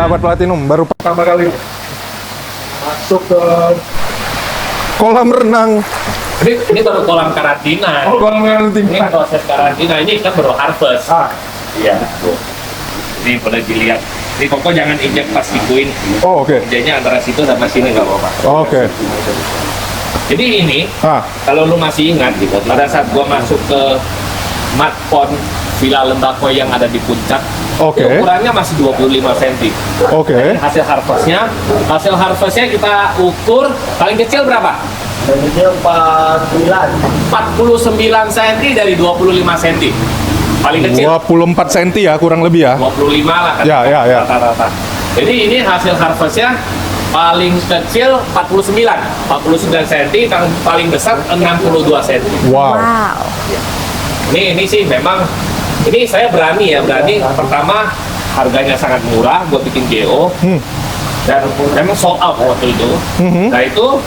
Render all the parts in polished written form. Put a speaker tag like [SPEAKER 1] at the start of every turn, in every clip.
[SPEAKER 1] sahabat Platinum, baru pertama kali masuk ke kolam renang.
[SPEAKER 2] Ini baru kolam karantina.
[SPEAKER 1] Oh, kolam
[SPEAKER 2] Ini
[SPEAKER 1] renang.
[SPEAKER 2] proses karantina, ini kan baru harvest. Iya, tuh. Ini boleh dilihat. Ini Koko jangan injek pas ikuin.
[SPEAKER 1] Oh, oke.
[SPEAKER 2] Injeknya antara situ sama sini nggak apa-apa.
[SPEAKER 1] Oke.
[SPEAKER 2] Jadi ini,
[SPEAKER 1] Ah,
[SPEAKER 2] kalau lu masih ingat, pada saat gua masuk ke mud pond Villa Lembako yang ada di puncak,
[SPEAKER 1] Oke.
[SPEAKER 2] itu ukurannya masih 25 cm.
[SPEAKER 1] oke.
[SPEAKER 2] Hasil harvestnya kita ukur paling kecil berapa?
[SPEAKER 3] Kecil
[SPEAKER 2] 49 cm dari 25 cm. Paling kecil
[SPEAKER 1] 24 cm ya, kurang lebih ya.
[SPEAKER 2] 25 lah kan.
[SPEAKER 1] Ya.
[SPEAKER 2] Rata-rata. Jadi ini hasil harvestnya paling kecil 49 cm, yang paling besar 62 cm.
[SPEAKER 1] Wow.
[SPEAKER 2] Ini sih memang, ini saya berani. Pertama harganya sangat murah, gue bikin GO, dan memang sold out waktu itu. Nah itu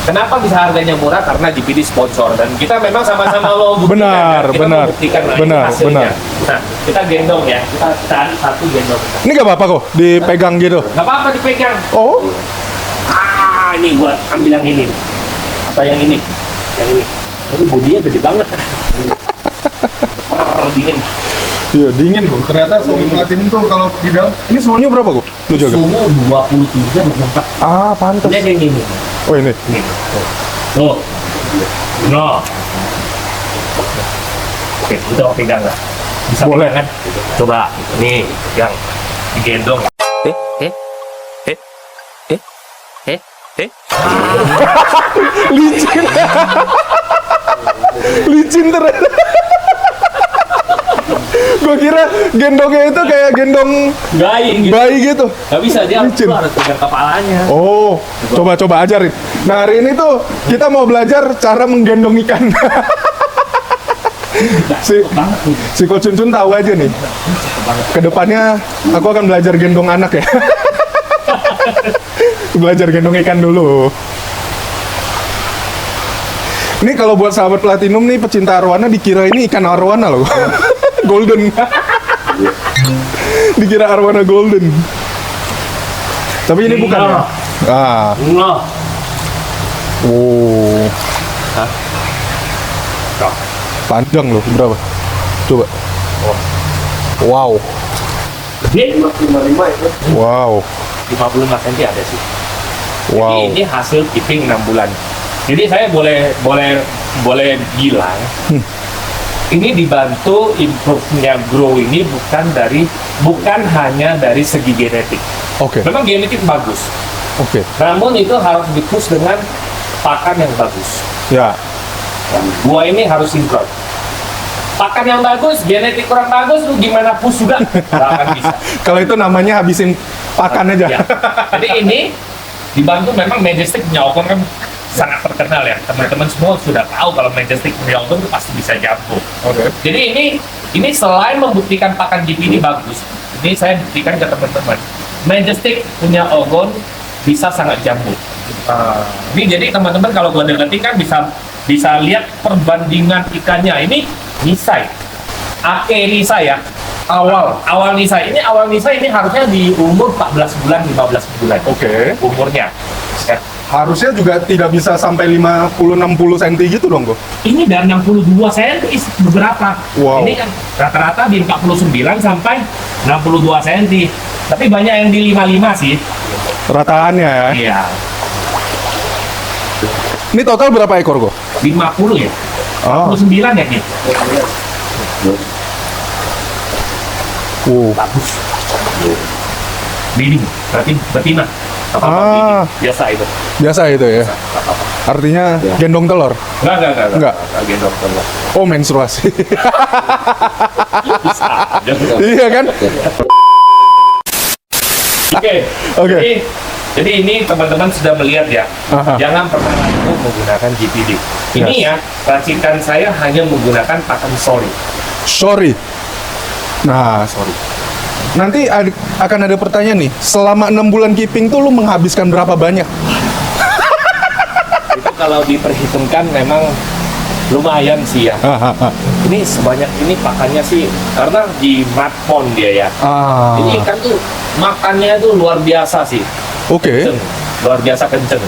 [SPEAKER 2] kenapa bisa harganya murah? Karena GPD sponsor dan kita memang sama-sama mau buktikan. Kita mau buktikan ini hasilnya. Nah kita gendong ya, kita cari satu gendong.
[SPEAKER 1] Ini gak apa-apa kok dipegang gitu.
[SPEAKER 2] Gak apa-apa dipegang.
[SPEAKER 1] Oh,
[SPEAKER 2] Ini gua ambil yang ini. Apa yang ini? Yang ini. Ini bodinya gede banget. Dingin.
[SPEAKER 1] iya dingin kok. Ternyata suhu Platinum tuh kalau di dalam. Ini suhunya berapa kok? Lu jaga.
[SPEAKER 2] Suhu 23, 24.
[SPEAKER 1] Pantas.
[SPEAKER 2] Ini yang ini.
[SPEAKER 1] Oh ini.
[SPEAKER 2] Nih. Tuh. No. Oke, kita mau pegang nggak? Bisa
[SPEAKER 1] Boleh.
[SPEAKER 2] pegang kan? Coba. Nih, yang digendong.
[SPEAKER 1] Licin. Licin ternyata. Gua kira gendongnya itu kayak gendong
[SPEAKER 2] Bayi gitu.
[SPEAKER 1] bayi gitu.
[SPEAKER 2] Gak bisa, dia
[SPEAKER 1] Licin.
[SPEAKER 2] harus pegang kepalanya.
[SPEAKER 1] Oh, coba ajarin. Nah hari ini tuh kita mau belajar cara menggendong ikan. si Coach Cun tahu aja nih. Kedepannya aku akan belajar gendong anak ya. Belajar gendong ikan dulu. Ini kalau buat sahabat Platinum nih pecinta arwana dikira ini ikan arwana loh. Golden. Dikira arwana golden. Tapi ini bukan ya?
[SPEAKER 2] No.
[SPEAKER 1] Oh.
[SPEAKER 2] Hah?
[SPEAKER 1] Panjang loh, berapa? Coba. Wow.
[SPEAKER 2] Gede.
[SPEAKER 3] 55 itu.
[SPEAKER 1] Wow.
[SPEAKER 2] 55 cm ada sih.
[SPEAKER 1] Wow.
[SPEAKER 2] Jadi ini hasil keeping 6 bulan. Jadi saya boleh bilang ini dibantu improve-nya grow ini bukan hanya dari segi genetik.
[SPEAKER 1] Oke.
[SPEAKER 2] Memang genetik bagus,
[SPEAKER 1] Oke.
[SPEAKER 2] namun itu harus di-push dengan pakan yang bagus.
[SPEAKER 1] Ya.
[SPEAKER 2] Gua ini harus improve. Pakan yang bagus, genetik kurang bagus, lu gimana push juga nggak akan bisa.
[SPEAKER 1] Kalau itu namanya habisin pakan aja.
[SPEAKER 2] Ya. Jadi ini dibantu memang Majestic punya Ocon kan sangat terkenal ya. Teman-teman semua sudah tahu kalau Majestic punya Ocon itu pasti bisa jambu.
[SPEAKER 1] Oke.
[SPEAKER 2] Jadi ini selain membuktikan pakan GP ini bagus, ini saya buktikan ke teman-teman. Majestic punya Ocon bisa sangat jambu. Ini jadi teman-teman kalau gua deketin kan bisa lihat perbandingan ikannya. Ini nisai, ake nisai ya. Awal nisai ini harusnya di umur 14 bulan 15 bulan.
[SPEAKER 1] Oke.
[SPEAKER 2] Umurnya. Ya.
[SPEAKER 1] Harusnya juga tidak bisa sampai 50-60 cm gitu dong kok.
[SPEAKER 2] Ini dari 62 cm beberapa.
[SPEAKER 1] Wow.
[SPEAKER 2] Ini kan rata-rata di 49 sampai 62 cm. Tapi banyak yang di 55 sih.
[SPEAKER 1] Rataannya ya.
[SPEAKER 2] Iya.
[SPEAKER 1] Ini total berapa ekor kok?
[SPEAKER 2] 50 ya.
[SPEAKER 1] Oh.
[SPEAKER 2] 49 ya, Ki? Bagus. Breeding, berarti betina.
[SPEAKER 1] Ah.
[SPEAKER 2] Biasa itu.
[SPEAKER 1] Biasa itu ya. Artinya gendong telur.
[SPEAKER 2] Enggak. Gendong telur.
[SPEAKER 1] Oh, menstruasi.
[SPEAKER 2] Bisa.
[SPEAKER 1] Iya kan? Oke.
[SPEAKER 2] Jadi ini teman-teman sudah melihat ya.
[SPEAKER 1] Aha.
[SPEAKER 2] Jangan pernah ragu menggunakan GPD. Ini ya, racikan saya hanya menggunakan pakan sorry.
[SPEAKER 1] Sorry. Nah, nanti akan ada pertanyaan nih. Selama 6 bulan keeping tuh lu menghabiskan berapa banyak?
[SPEAKER 2] Itu kalau diperhitungkan memang lumayan sih ya. Ini sebanyak ini pakannya sih karena di mud pond dia ya. Ini ikan tuh makannya itu luar biasa sih.
[SPEAKER 1] Oke.
[SPEAKER 2] Kenceng. Luar biasa kenceng.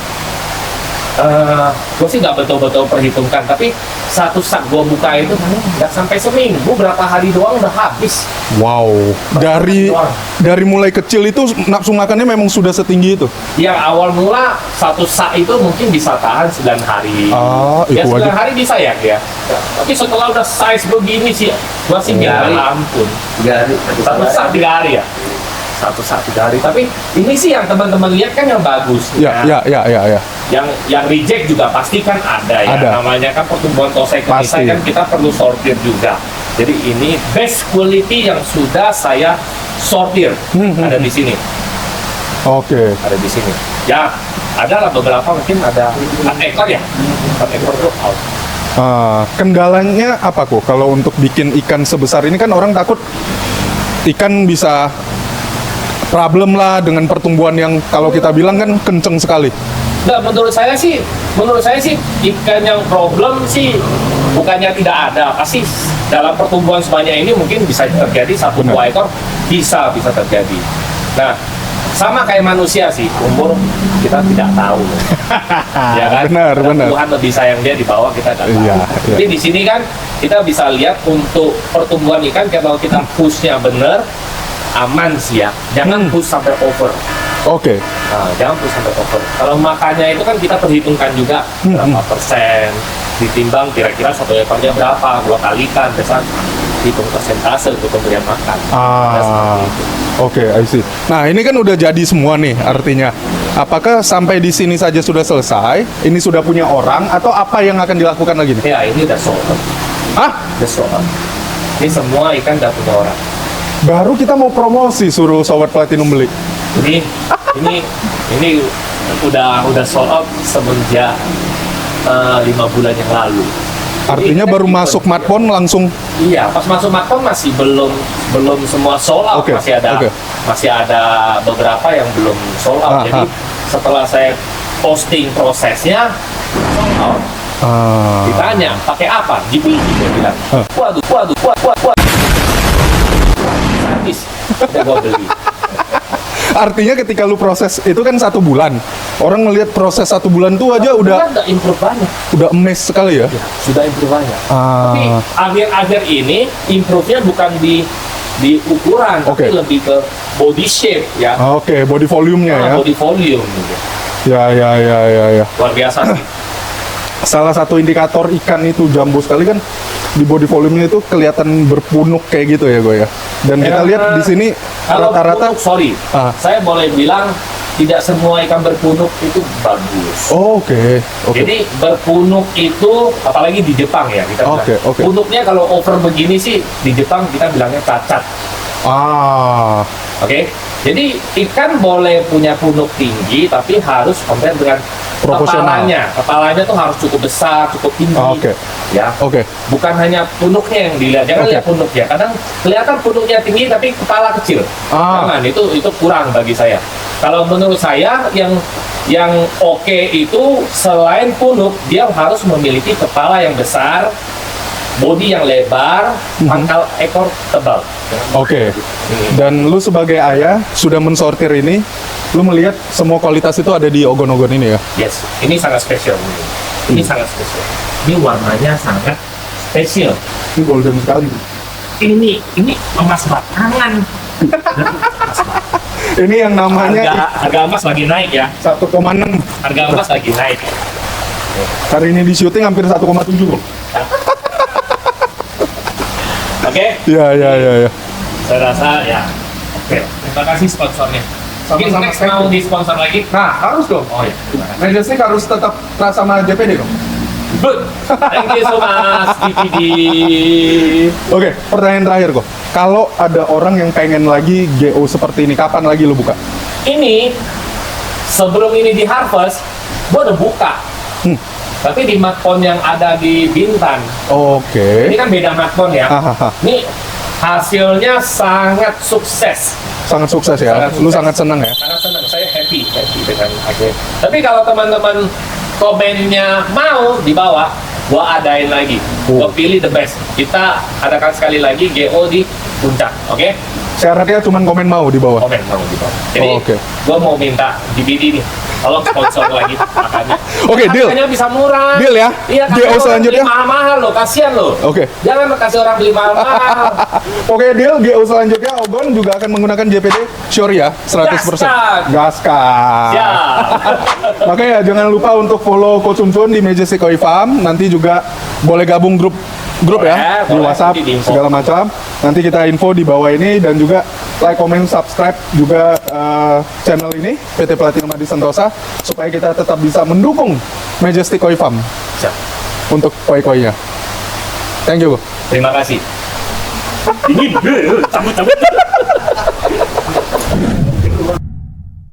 [SPEAKER 2] Gue sih nggak betul-betul perhitungkan, tapi satu sak gue buka itu nggak sampai seminggu, berapa hari doang udah habis.
[SPEAKER 1] Wow. Dari mulai kecil itu nafsu makannya memang sudah setinggi itu.
[SPEAKER 2] Yang awal mula satu sak itu mungkin bisa tahan 9 hari.
[SPEAKER 1] Itu
[SPEAKER 2] Ya 9
[SPEAKER 1] aja.
[SPEAKER 2] hari bisa ya. Tapi setelah udah size begini sih, gue sih ya ampun.
[SPEAKER 3] 3 hari.
[SPEAKER 2] Satu sak 3 hari ya. Satu sak 3 hari. Tapi ini sih yang teman-teman lihat kan yang bagus.
[SPEAKER 1] Ya.
[SPEAKER 2] Yang reject juga pasti kan ada ya.
[SPEAKER 1] Ada.
[SPEAKER 2] Namanya kan pertumbuhan tosai
[SPEAKER 1] Pasti.
[SPEAKER 2] kan kita perlu sortir juga. Jadi ini best quality yang sudah saya sortir ada di sini.
[SPEAKER 1] Oke.
[SPEAKER 2] Ada di sini. Ya, ada lah beberapa mungkin ada 4 ekor ya. 4 ekor tuh out.
[SPEAKER 1] Kendalanya apa kok kalau untuk bikin ikan sebesar ini? Kan orang takut ikan bisa problem lah dengan pertumbuhan yang kalau kita bilang kan kenceng sekali.
[SPEAKER 2] Nah, menurut saya sih ikan yang problem sih bukannya tidak ada. Pasti dalam pertumbuhan semuanya ini mungkin bisa terjadi 1-2
[SPEAKER 1] Benar.
[SPEAKER 2] ekor bisa terjadi. Nah, sama kayak manusia sih, umur kita tidak tahu. Ya kan?
[SPEAKER 1] Benar.
[SPEAKER 2] Tuhan lebih sayang dia di bawah, kita tidak tahu.
[SPEAKER 1] Iya.
[SPEAKER 2] Tapi di sini kan kita bisa lihat untuk pertumbuhan ikan kalau kita pushnya benar, aman sih ya. Jangan push sampai over.
[SPEAKER 1] Oke.
[SPEAKER 2] Nah, jangan push sampai over. Kalau makannya itu kan kita perhitungkan juga berapa persen, ditimbang kira-kira satu ekornya berapa, 2 kali kan, biasa hitung persentase untuk pemberian makan. Ya, seperti itu.
[SPEAKER 1] Oke, I see. Nah, ini kan udah jadi semua nih artinya. Apakah sampai di sini saja sudah selesai? Ini sudah punya orang atau apa yang akan dilakukan lagi nih?
[SPEAKER 2] Ya, ini udah sold out.
[SPEAKER 1] Ah,
[SPEAKER 2] Udah sold out. Ini semua ikan udah punya orang.
[SPEAKER 1] baru kita mau promosi suruh Sobat Platinum beli.
[SPEAKER 2] Ini udah sold out semenjak 5 bulan yang lalu.
[SPEAKER 1] Artinya
[SPEAKER 2] Ini
[SPEAKER 1] baru
[SPEAKER 2] kan
[SPEAKER 1] masuk
[SPEAKER 2] ikut,
[SPEAKER 1] Matpon langsung.
[SPEAKER 2] Iya, pas masuk Matpon masih belum semua sold out.
[SPEAKER 1] Oke, oke.
[SPEAKER 2] Masih ada beberapa yang belum sold out. Jadi setelah saya posting prosesnya sold out. Ditanya pakai apa? GP dia bilang. Waduh. Habis. Udah gua beli.
[SPEAKER 1] Artinya ketika lu proses itu kan 1 bulan. Orang ngelihat proses 1 bulan tuh aja udah
[SPEAKER 2] improve banyak.
[SPEAKER 1] udah amazed sekali ya.
[SPEAKER 2] Ya, sudah improve banyak. Tapi akhir-akhir ini improve-nya bukan di ukuran,
[SPEAKER 1] Oke.
[SPEAKER 2] tapi lebih ke body shape ya.
[SPEAKER 1] Oke, body volume-nya ya.
[SPEAKER 2] Body volume gitu.
[SPEAKER 1] Ya.
[SPEAKER 2] Luar biasa sih.
[SPEAKER 1] Salah satu indikator ikan itu jumbo sekali kan di body volume-nya itu kelihatan berpunuk kayak gitu ya gue ya. Dan kita lihat di sini
[SPEAKER 2] Kalau
[SPEAKER 1] rata-rata
[SPEAKER 2] punuk, sorry, saya boleh bilang tidak semua ikan berpunuk itu bagus.
[SPEAKER 1] Oke.
[SPEAKER 2] Jadi berpunuk itu apalagi di Jepang ya kita bilang.
[SPEAKER 1] Oke.
[SPEAKER 2] Punuknya kalau over begini sih di Jepang kita bilangnya cacat. Oke. Jadi ikan boleh punya punuk tinggi tapi harus compare dengan
[SPEAKER 1] Proporsional.
[SPEAKER 2] Kepalanya tuh harus cukup besar, cukup tinggi.
[SPEAKER 1] Oke.
[SPEAKER 2] Ya.
[SPEAKER 1] Oke.
[SPEAKER 2] Bukan hanya punuknya yang dilihat. Jangan
[SPEAKER 1] Oke.
[SPEAKER 2] lihat punuknya. Kadang kelihatan punuknya tinggi tapi kepala kecil. Jangan, itu kurang bagi saya. Kalau menurut saya yang oke itu selain punuk, dia harus memiliki kepala yang besar, bodi yang lebar, pangkal ekor tebal.
[SPEAKER 1] Oke. Dan lu sebagai ayah sudah mensortir ini, lu melihat semua kualitas itu ada di ogon-ogon ini ya?
[SPEAKER 2] Yes, ini sangat spesial. Ini sangat spesial. Ini warnanya sangat spesial.
[SPEAKER 1] Ini golden sekali.
[SPEAKER 2] Ini emas batangan.
[SPEAKER 1] Ini yang namanya
[SPEAKER 2] Harga emas lagi naik ya.
[SPEAKER 1] 1,6.
[SPEAKER 2] Harga emas lagi naik.
[SPEAKER 1] Hari ini di syuting hampir 1,7 kok.
[SPEAKER 2] Oke?
[SPEAKER 1] Ya.
[SPEAKER 2] Saya rasa ya. Oke. Terima kasih sponsornya. Mungkin
[SPEAKER 1] Sama-sama,
[SPEAKER 2] next
[SPEAKER 1] thank
[SPEAKER 2] mau
[SPEAKER 1] you.
[SPEAKER 2] di sponsor lagi?
[SPEAKER 1] Nah, harus dong.
[SPEAKER 2] Oh ya.
[SPEAKER 1] Majestic harus tetap sama JPD dong.
[SPEAKER 2] Good. Thank you so much, DPD.
[SPEAKER 1] Oke, pertanyaan terakhir kok. Kalau ada orang yang pengen lagi GO seperti ini, kapan lagi lu buka?
[SPEAKER 2] Ini sebelum ini di harvest, gua udah buka. Tapi di matpon yang ada di Bintan.
[SPEAKER 1] Oke.
[SPEAKER 2] Ini kan beda matpon ya.
[SPEAKER 1] Hahaha.
[SPEAKER 2] Ini hasilnya sangat sukses.
[SPEAKER 1] Sangat sukses ya.
[SPEAKER 2] Sangat
[SPEAKER 1] Lu
[SPEAKER 2] sukses.
[SPEAKER 1] sangat senang ya.
[SPEAKER 2] Sangat senang. Saya happy dengan hasil. Tapi kalau teman-teman komennya mau di bawah, gua adain lagi. Gua pilih the best. Kita adakan sekali lagi GO di puncak, oke?
[SPEAKER 1] Syaratnya cuma komen mau di bawah.
[SPEAKER 2] Komen mau gitu. Jadi,
[SPEAKER 1] Oh, oke.
[SPEAKER 2] gua mau minta DVD nih. Tolong sponsor lagi makanya.
[SPEAKER 1] Oke, deal.
[SPEAKER 2] Harganya bisa murah.
[SPEAKER 1] Deal ya?
[SPEAKER 2] Iya,
[SPEAKER 1] GO
[SPEAKER 2] kasih
[SPEAKER 1] selanjutnya?
[SPEAKER 2] orang beli mahal-mahal loh, kasihan loh.
[SPEAKER 1] Oke.
[SPEAKER 2] Jangan kasih orang beli mahal-mahal.
[SPEAKER 1] Oke, deal. GO selanjutnya Ogon juga akan menggunakan JPD Sure ya, 100%.
[SPEAKER 2] Gaskan.
[SPEAKER 1] Gaskan.
[SPEAKER 2] Siap.
[SPEAKER 1] Makanya jangan lupa untuk follow Coach Uncun di Majestic Koi Farm. Nanti juga boleh gabung grup ya di
[SPEAKER 2] Boleh,
[SPEAKER 1] WhatsApp
[SPEAKER 2] nanti diinfo.
[SPEAKER 1] segala macam. Nanti kita info di bawah ini dan juga like, comment, subscribe juga channel ini PT Platinum Adi Sentosa supaya kita tetap bisa mendukung Majestic Koi Farm
[SPEAKER 2] Siap.
[SPEAKER 1] untuk koi-koinya. Thank you, Bu.
[SPEAKER 2] Terima kasih. Dingin. Cabut.